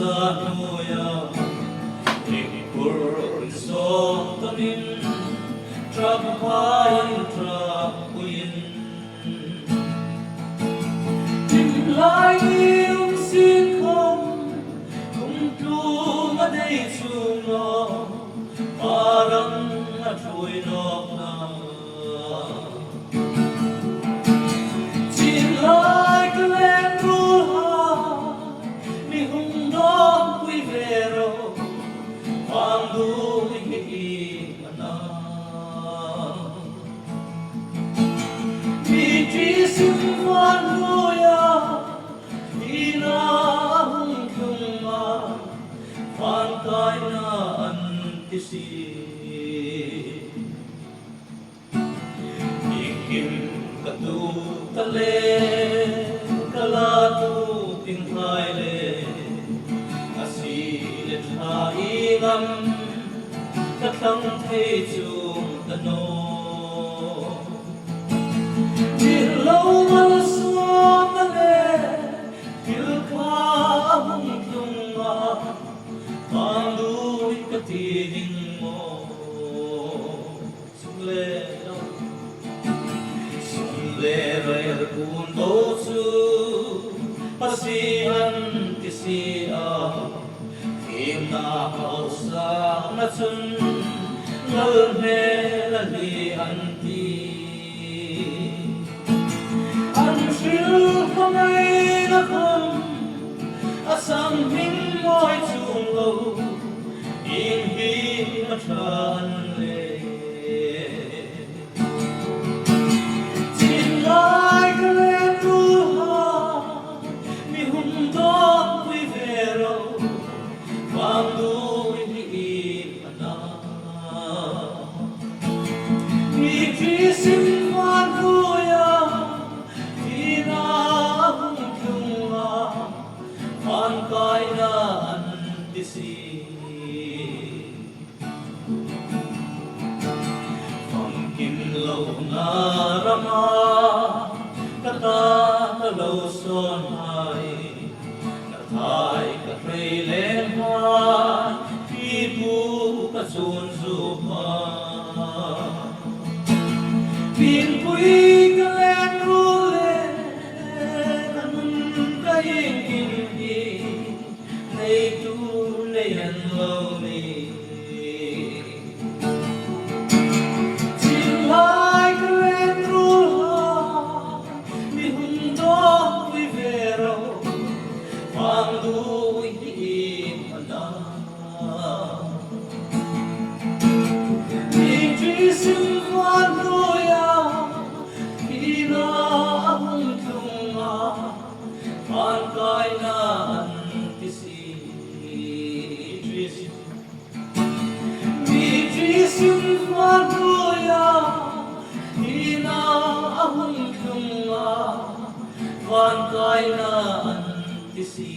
sanuya Ikkur so tanin Trapayin trapuyin Timlay yung sikam Kung tumaday suno Parang natuloy na Tilay kalen rulha Ni hundong kuivero Quando hihimana Mi disimvanuya Inahong kuma Pantay na antisi Ikim katutale Kalatu tinghayle Asilit haingam Katang thay chung tano Dilaw malaswang nale Kilka mong tunga Pandu'y katiling mo Sumleray punto su Pasihan kisiya Kim na kausak na sun Ngalme lalihanti Ansil kamay nakam Asang hingmoy tunglaw Inhi matan le Tilay kalen rulha Mi hundong kuivero Quando hihimana Mi disimvanuya Inahong kuma Pantay na antisi Pangkinlaw na rama Katatalaw sonhay Katay kakrailenhan Ibu kasunsupa Pinpuy kalen rule Anong kaying hindi Naitunayan lawni Tilay kalen rulha Mi hundong vivero Pandu'y hihimana Mi disimvanuya Inahong tunga Pantay na antisi Mi disimvanuya Inahong tunga Pantay na antisi